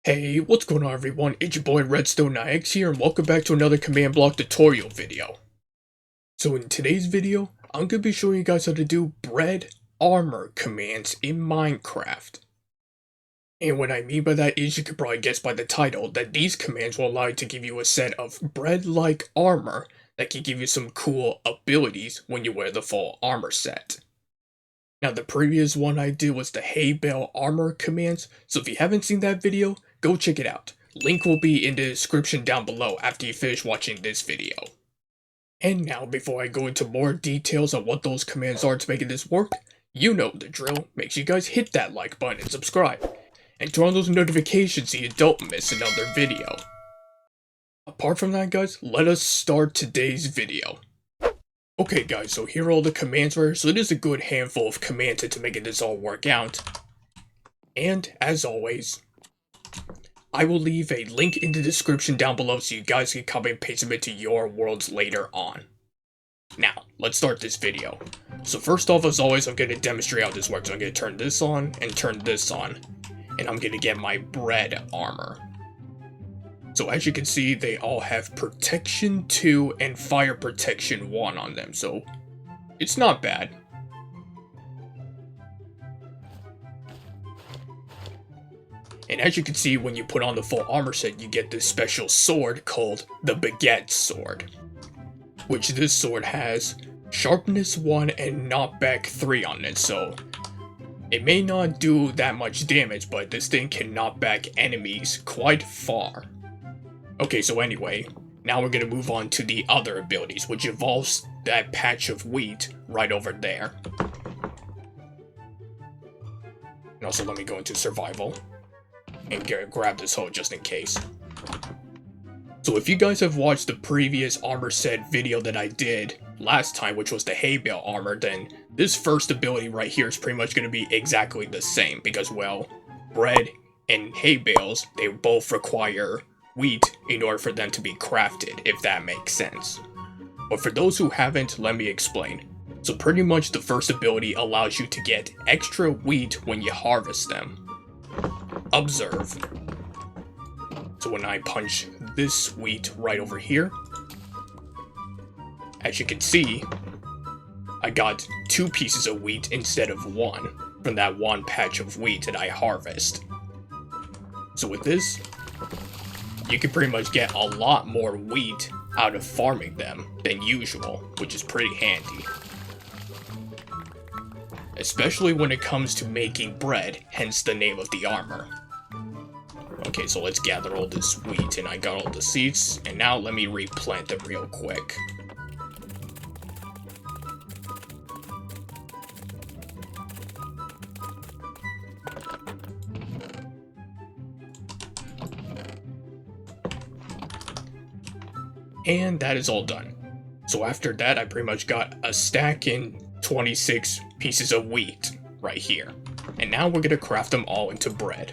Hey, what's going on everyone? It's your boy Redstone9X here and welcome back to another command block tutorial video. So in today's video, I'm going to be showing you guys how to do bread armor commands in Minecraft. And what I mean by that is you could probably guess by the title that these commands will allow you to give you a set of bread-like armor that can give you some cool abilities when you wear the full armor set. Now the previous one I did was the hay bale armor commands, so if you haven't seen that video, go check it out. Link will be in the description down below after you finish watching this video. And now before I go into more details on what those commands are to make this work, you know the drill. Make sure you guys hit that like button and subscribe. And turn on those notifications so you don't miss another video. Apart from that guys, let us start today's video. Okay guys, so here are all the commands for, so it is a good handful of commands to make this all work out. And as always, I will leave a link in the description down below so you guys can copy and paste them into your worlds later on. Now, let's start this video. So first off, as always, I'm going to demonstrate how this works. I'm going to turn this on and turn this on. And I'm going to get my bread armor. So as you can see, they all have protection 2 and fire protection 1 on them, so it's not bad. And as you can see, when you put on the full armor set, you get this special sword called the Baguette Sword. Which this sword has sharpness 1 and knockback 3 on it, so it may not do that much damage, but this thing can knock back enemies quite far. Okay, so anyway, now we're going to move on to the other abilities, which involves that patch of wheat right over there. And also let me go into survival and grab this hoe just in case. So if you guys have watched the previous armor set video that I did last time, which was the hay bale armor, then this first ability right here is pretty much going to be exactly the same because, well, bread and hay bales, they both require wheat in order for them to be crafted, if that makes sense. But for those who haven't, let me explain. So pretty much the first ability allows you to get extra wheat when you harvest them. Observe. So when I punch this wheat right over here, as you can see, I got 2 pieces of wheat instead of 1 from that one patch of wheat that I harvest. So with this, you can pretty much get a lot more wheat out of farming them than usual, which is pretty handy. Especially when it comes to making bread, hence the name of the armor. Okay, so let's gather all this wheat, and I got all the seeds, and now let me replant them real quick. And that is all done. So after that, I pretty much got a stack and 26 pieces of wheat right here. And now we're going to craft them all into bread.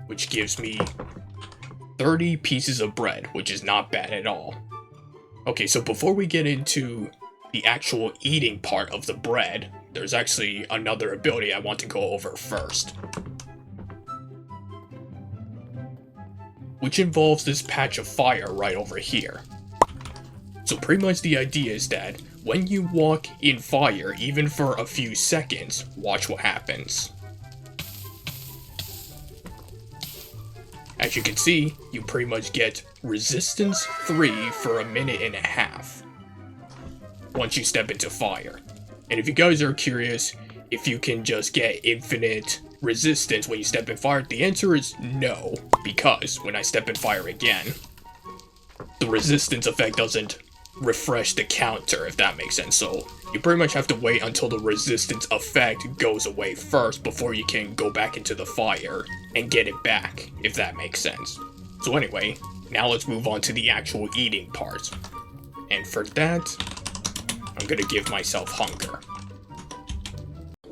Which gives me 30 pieces of bread, which is not bad at all. Okay, so before we get into the actual eating part of the bread, there's actually another ability I want to go over first. Which involves this patch of fire right over here. So pretty much the idea is that when you walk in fire, even for a few seconds, watch what happens. As you can see, you pretty much get resistance 3 for 1.5 minutes once you step into fire. And if you guys are curious if you can just get infinite resistance when you step in fire, the answer is no, because when I step in fire again, the resistance effect doesn't refresh the counter, if that makes sense. So you pretty much have to wait until the resistance effect goes away first before you can go back into the fire and get it back, if that makes sense. So anyway, now let's move on to the actual eating part. And for that, I'm gonna give myself hunger.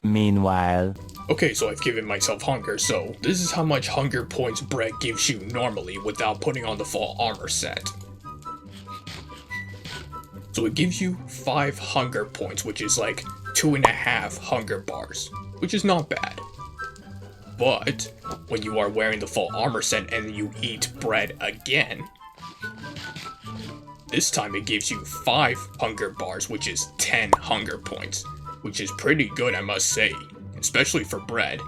Meanwhile. Okay, so I've given myself hunger, so this is how much hunger points bread gives you normally without putting on the full armor set. So it gives you 5 hunger points, which is like 2.5 hunger bars, which is not bad. But when you are wearing the full armor set and you eat bread again, this time it gives you 5 hunger bars, which is 10 hunger points, which is pretty good, I must say, especially for bread.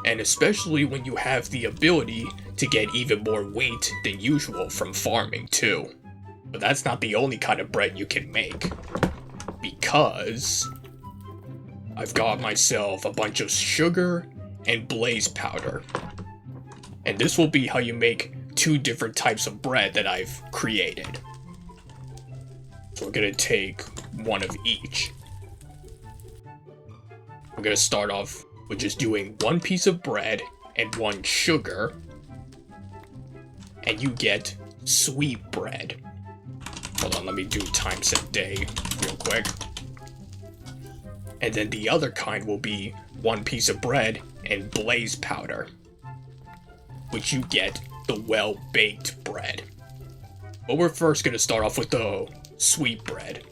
And especially when you have the ability to get even more weight than usual from farming too. But that's not the only kind of bread you can make, because I've got myself a bunch of sugar and blaze powder. And this will be how you make 2 different types of bread that I've created. So we're gonna take 1 of each. We're gonna start off with just doing 1 piece of bread and 1 sugar. And you get sweet bread. Hold on, let me do time set day real quick. And then the other kind will be 1 piece of bread and blaze powder, which you get the well-baked bread. But we're first going to start off with the sweet bread.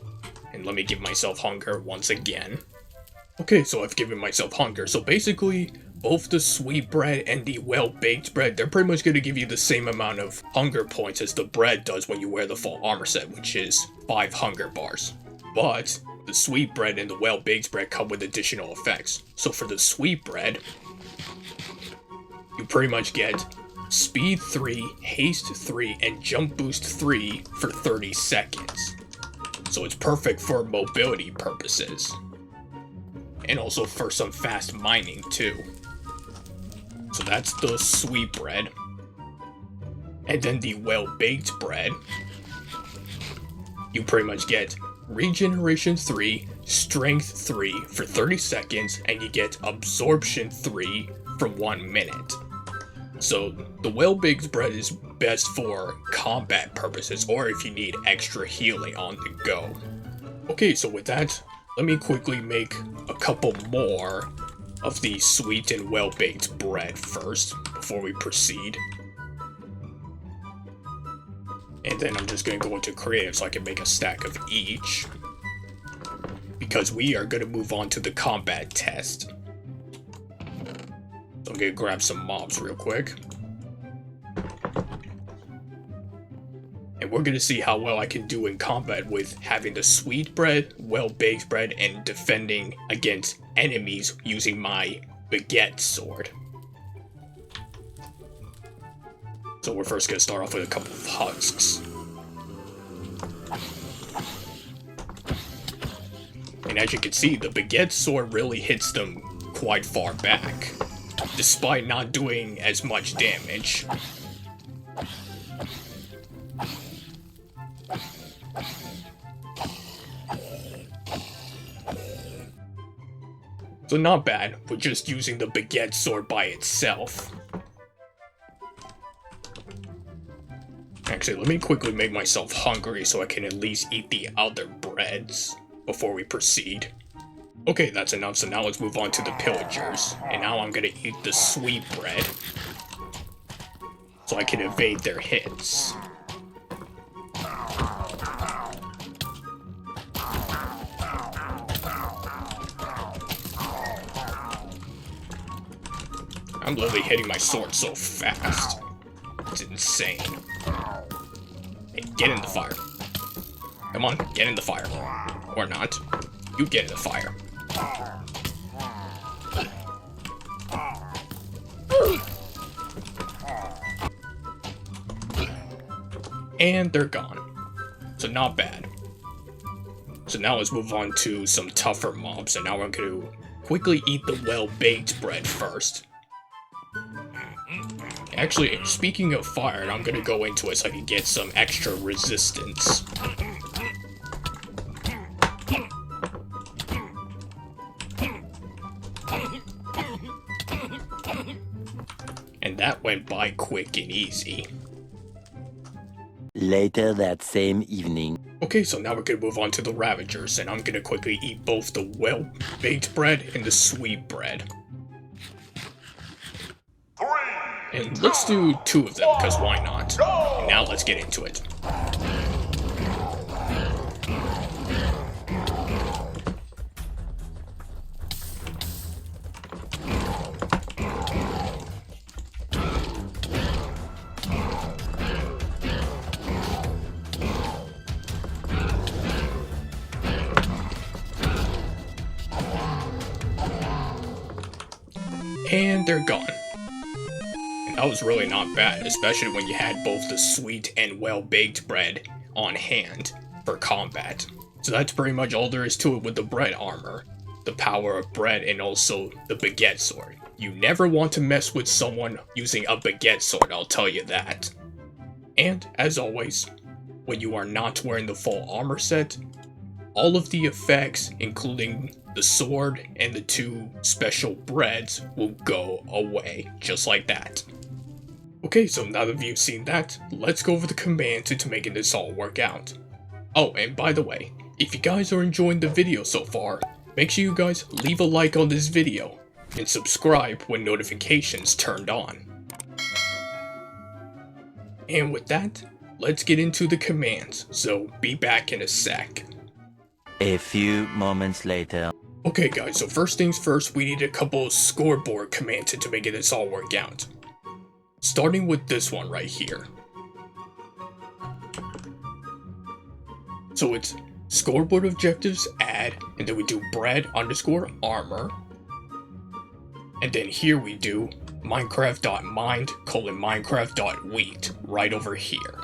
And let me give myself hunger once again. Okay, so I've given myself hunger. So basically, both the sweet bread and the well-baked bread, they're pretty much going to give you the same amount of hunger points as the bread does when you wear the full armor set, which is 5 hunger bars. But the sweet bread and the well-baked bread come with additional effects. So for the sweet bread, you pretty much get speed 3, haste 3, and jump boost 3 for 30 seconds. So it's perfect for mobility purposes. And also for some fast mining too. So that's the sweet bread. And then the well-baked bread, you pretty much get regeneration 3, strength 3 for 30 seconds, and you get absorption 3 for 1 minute. So the well-baked bread is best for combat purposes, or if you need extra healing on the go. Okay, so with that, let me quickly make a couple more of the sweet and well-baked bread first, before we proceed. And then I'm just going to go into creative so I can make a stack of each, because we are going to move on to the combat test. So I'm going to grab some mobs real quick. And we're going to see how well I can do in combat with having the sweet bread, well-baked bread, and defending against enemies using my baguette sword. So we're first going to start off with a couple of husks. And as you can see, the baguette sword really hits them quite far back, despite not doing as much damage. So not bad, we're just using the baguette sword by itself. Actually, let me quickly make myself hungry so I can at least eat the other breads before we proceed. Okay, that's enough, so now let's move on to the pillagers. And now I'm gonna eat the sweet bread so I can evade their hits. I'm literally hitting my sword so fast. It's insane. Hey, get in the fire. Come on, get in the fire. Or not. You get in the fire. And they're gone. So not bad. So now let's move on to some tougher mobs. And now we're going to quickly eat the well-baked bread first. Actually, speaking of fire, I'm gonna go into it so I can get some extra resistance. And that went by quick and easy. Later that same evening. Okay, so now we're gonna move on to the Ravagers, and I'm gonna quickly eat both the well-baked bread and the sweet bread. And let's do 2 of them, because why not? And now let's get into it. And they're gone. And that was really not bad, especially when you had both the sweet and well-baked bread on hand for combat. So that's pretty much all there is to it with the bread armor. The power of bread and also the baguette sword. You never want to mess with someone using a baguette sword, I'll tell you that. And, as always, when you are not wearing the full armor set, all of the effects, including the sword and the 2 special breads, will go away, just like that. Okay, so now that you've seen that, let's go over the commands into making this all work out. Oh, and by the way, if you guys are enjoying the video so far, make sure you guys leave a like on this video, and subscribe when notifications turned on. And with that, let's get into the commands, so be back in a sec. A few moments later. Okay guys, so first things first, we need a couple of scoreboard commands to make this all work out. Starting with this one right here. So it's scoreboard objectives add, and then we do bread underscore armor. And then here we do Minecraft.mind:Minecraft.wheat right over here.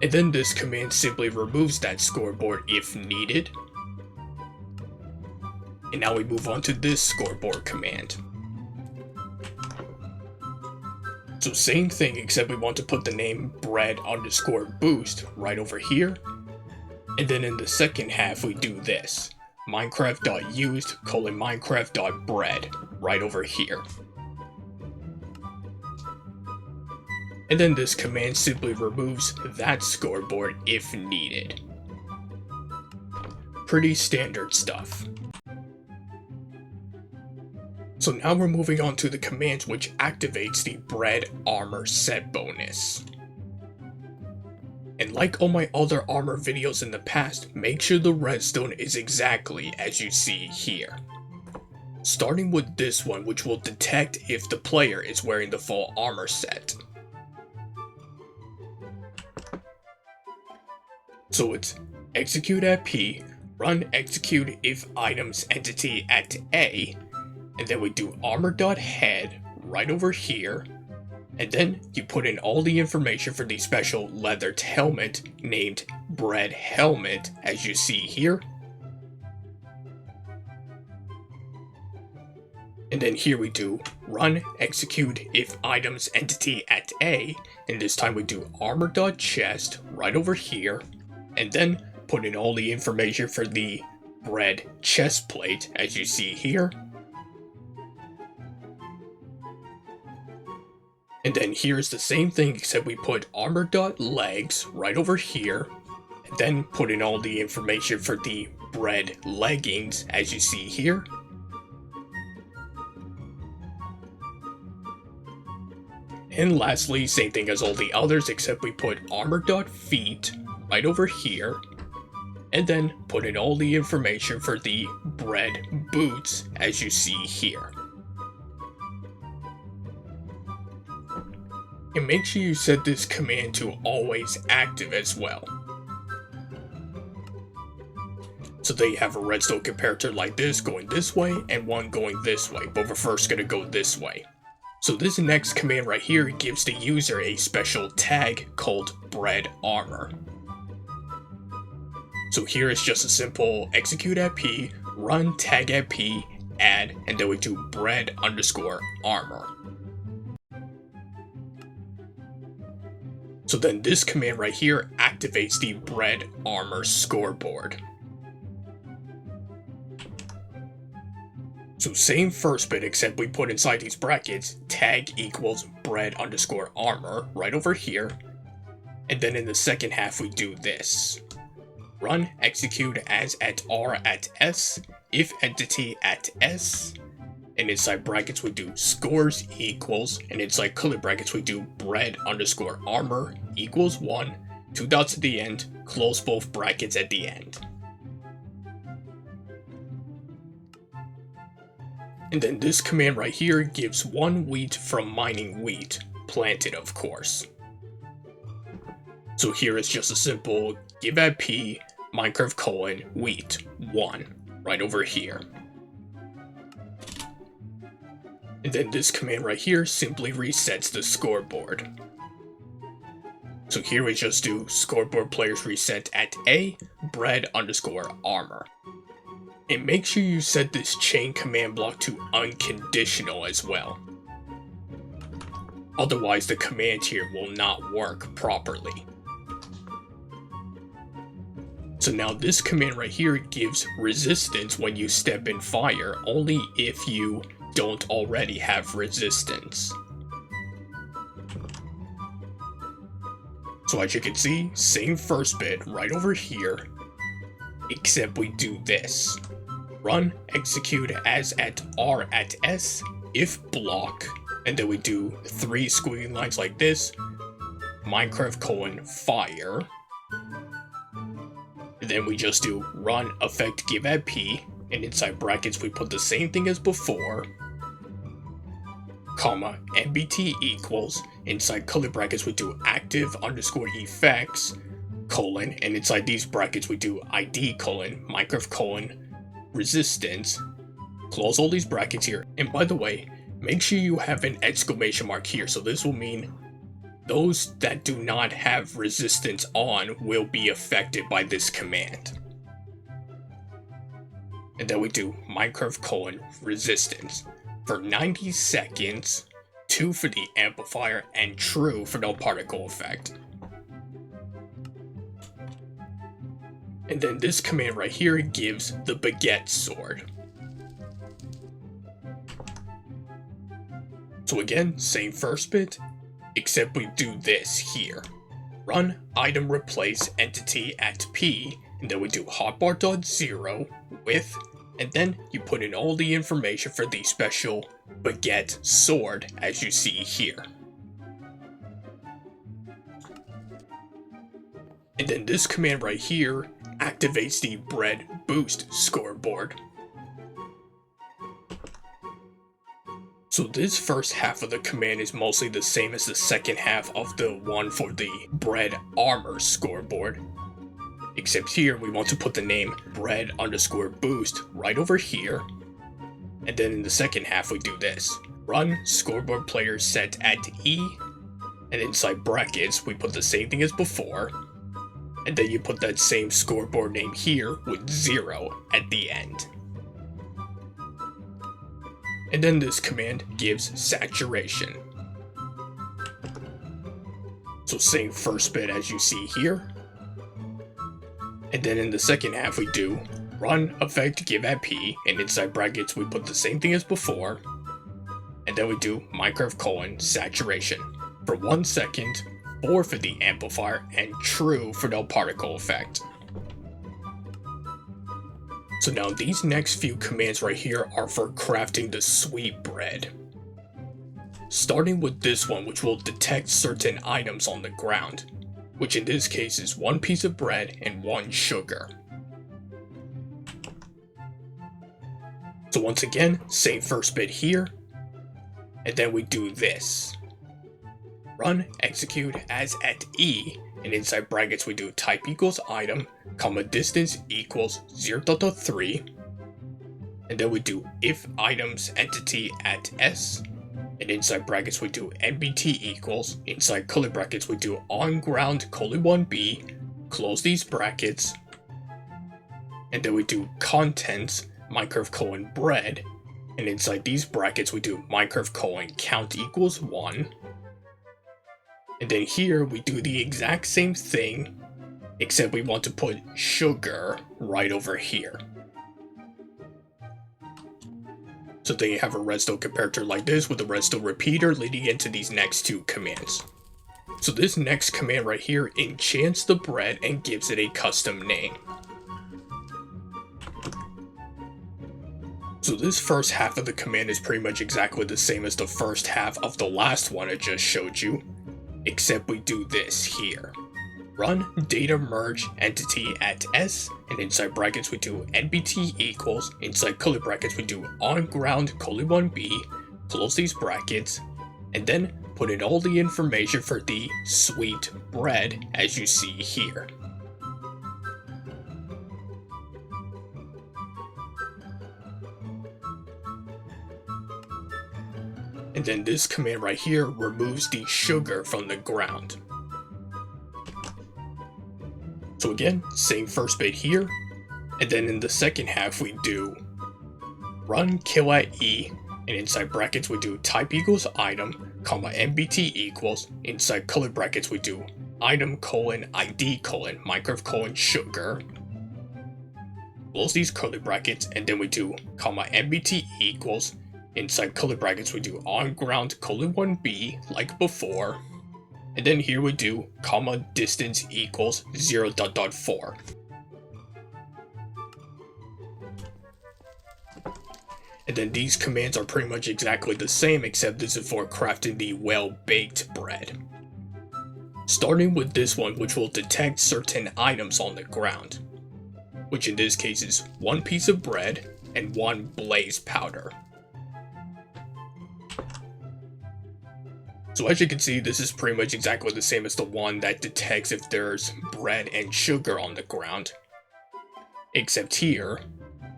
And then this command simply removes that scoreboard if needed. And now we move on to this scoreboard command. So same thing, except we want to put the name bread underscore boost right over here. And then in the second half we do this. Minecraft.used::Minecraft.bread right over here. And then this command simply removes that scoreboard if needed. Pretty standard stuff. So now we're moving on to the command which activates the bread armor set bonus. And like all my other armor videos in the past, make sure the redstone is exactly as you see here. Starting with this one, which will detect if the player is wearing the full armor set. So it's execute at P, run execute if items entity at A, and then we do armor.head right over here, and then you put in all the information for the special leathered helmet named bread helmet as you see here. And then here we do run execute if items entity at A, and this time we do armor.chest right over here, and then put in all the information for the bread chest plate as you see here. And then here's the same thing, except we put armor.legs right over here, and then put in all the information for the bread leggings as you see here. And lastly, same thing as all the others, except we put armor.feet right over here, and then put in all the information for the bread boots as you see here. And make sure you set this command to always active as well. So that you have a redstone comparator like this going this way and one going this way, but we're first going to go this way. So this next command right here gives the user a special tag called bread armor. So here it's just a simple execute at P, run tag at P, add, and then we do bread underscore armor. So then this command right here activates the bread armor scoreboard. So same first bit, except we put inside these brackets tag equals bread underscore armor right over here. And then in the second half we do this. Run execute as at R at S, if entity at S, and inside brackets we do scores equals, and inside curly brackets we do bread underscore armor equals 1, 2 dots at the end, close both brackets at the end. And then this command right here gives 1 wheat from mining wheat, planted of course. So here it's just a simple give at P, Minecraft : wheat, 1, right over here. And then this command right here simply resets the scoreboard. So here we just do scoreboard players reset at A, bread_armor. And make sure you set this chain command block to unconditional as well. Otherwise the command here will not work properly. So now this command right here gives resistance when you step in fire, only if you don't already have resistance. So as you can see, same first bit right over here, except we do this. Run, execute as at R at S, if block, and then we do 3 squiggly lines like this, Minecraft : fire. And then we just do run effect give at P, and inside brackets we put the same thing as before, comma, NBT equals, inside curly brackets we do active_effects, colon, and inside these brackets we do ID colon, Minecraft : resistance, close all these brackets here, and by the way, make sure you have an exclamation mark here, so this will mean those that do not have resistance on will be affected by this command. And then we do Minecraft : resistance for 90 seconds, 2 for the amplifier, and true for no particle effect. And then this command right here gives the baguette sword. So again, same first bit, except we do this here. Run item replace entity at P, and then we do hotbar.0 with, and then you put in all the information for the special baguette sword as you see here. And then this command right here activates the bread boost scoreboard. So this first half of the command is mostly the same as the second half of the one for the bread armor scoreboard. Except here we want to put the name bread_boost right over here. And then in the second half we do this. Run scoreboard player set at E, and inside brackets we put the same thing as before. And then you put that same scoreboard name here with 0 at the end. And then this command gives saturation. So same first bit as you see here. And then in the second half we do run effect give at P, and inside brackets we put the same thing as before. And then we do Minecraft : saturation for 1 second, 4 for the amplifier, and true for no particle effect. So now these next few commands right here are for crafting the sweet bread. Starting with this one, which will detect certain items on the ground, which in this case is 1 piece of bread and 1 sugar. So once again, same first bit here, and then we do this. Run execute as at E, and inside brackets we do type equals item, comma distance equals 0.3, and then we do if items entity at S, and inside brackets we do NBT equals, inside curly brackets we do on ground :1b, close these brackets, and then we do contents Minecraft : bread, and inside these brackets we do Minecraft : count equals 1. And then here we do the exact same thing, except we want to put sugar right over here. So then you have a redstone comparator like this with a redstone repeater leading into these next 2 commands. So this next command right here enchants the bread and gives it a custom name. So this first half of the command is pretty much exactly the same as the first half of the last one I just showed you, except we do this here. Run data merge entity at S, and inside brackets we do NBT equals, inside curly brackets we do on ground :1b, close these brackets, and then put in all the information for the sweet bread as you see here. And then this command right here removes the sugar from the ground. So again, same first bit here, and then in the second half we do run kill at E, and inside brackets we do type equals item, comma MBT equals, inside color brackets we do item colon ID colon Minecraft colon sugar, close these curly brackets, and then we do comma MBT equals, inside color brackets we do on ground colon 1B like before, and then here we do comma distance equals 0.4. And then these commands are pretty much exactly the same, except this is for crafting the well-baked bread. Starting with this one, which will detect certain items on the ground, which in this case is 1 piece of bread and 1 blaze powder. So as you can see, this is pretty much exactly the same as the one that detects if there's bread and sugar on the ground. Except here,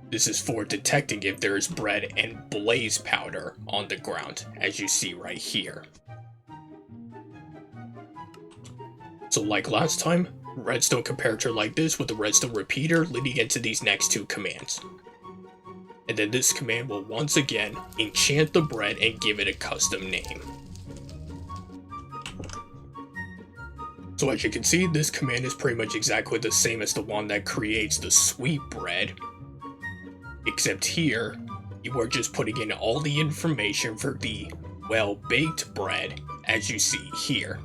this is for detecting if there's bread and blaze powder on the ground, as you see right here. So like last time, redstone comparator like this with the redstone repeater leading into these next 2 commands. And then this command will once again enchant the bread and give it a custom name. So as you can see, this command is pretty much exactly the same as the one that creates the sweet bread. Except here, you are just putting in all the information for the well-baked bread, as you see here.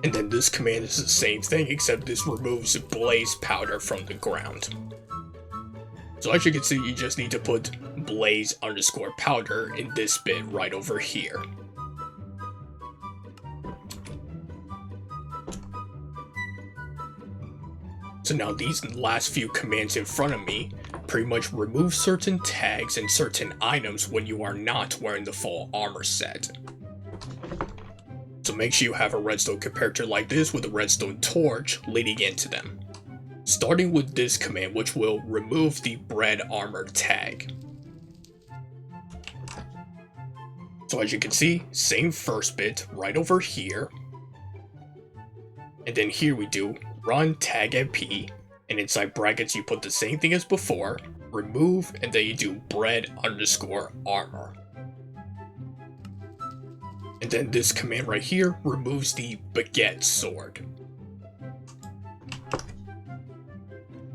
And then this command is the same thing, except this removes blaze powder from the ground. So as you can see, you just need to put blaze underscore powder in this bit right over here. So now these last few commands in front of me pretty much remove certain tags and certain items when you are not wearing the full armor set. So make sure you have a redstone comparator like this with a redstone torch leading into them. Starting with this command, which will remove the bread armor tag. So as you can see, same first bit right over here. And then here we do run tag at P, and inside brackets you put the same thing as before, remove, and then you do bread underscore armor. And then this command right here removes the baguette sword.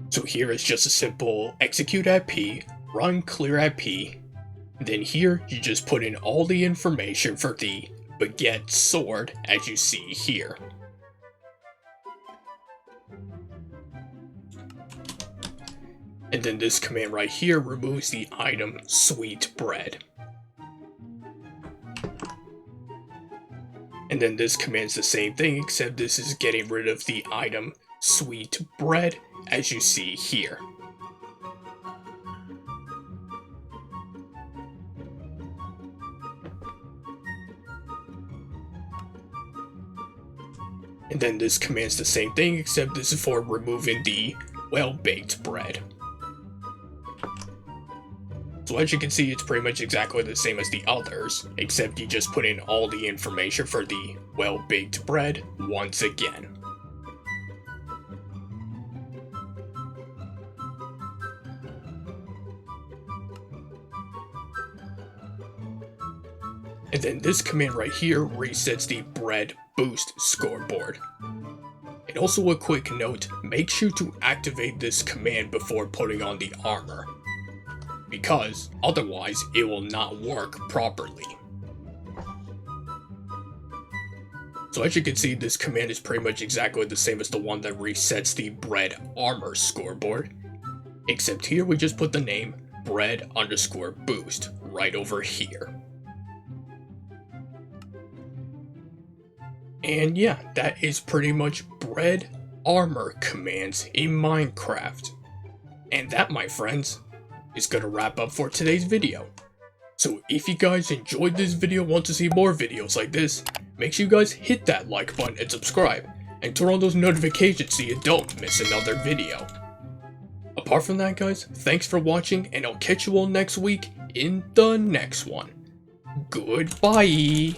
So here it's just a simple execute at P, run clear at P, and then here you just put in all the information for the baguette sword as you see here. And then this command right here removes the item sweet bread. And then this command's the same thing, except this is getting rid of the item sweet bread, as you see here. And then this command's the same thing, except this is for removing the well-baked bread. So as you can see, it's pretty much exactly the same as the others, except you just put in all the information for the well-baked bread once again. And then this command right here resets the bread boost scoreboard. And also a quick note, make sure to activate this command before putting on the armor, because otherwise it will not work properly. So as you can see, this command is pretty much exactly the same as the one that resets the bread armor scoreboard, except here we just put the name bread underscore boost right over here. And yeah, that is pretty much bread armor commands in Minecraft. And that, my friends, is gonna wrap up for today's video. So if you guys enjoyed this video, want to see more videos like this, make sure you guys hit that like button and subscribe. and turn on those notifications so you don't miss another video. Apart from that, guys, thanks for watching, and I'll catch you all next week in the next one. Goodbye!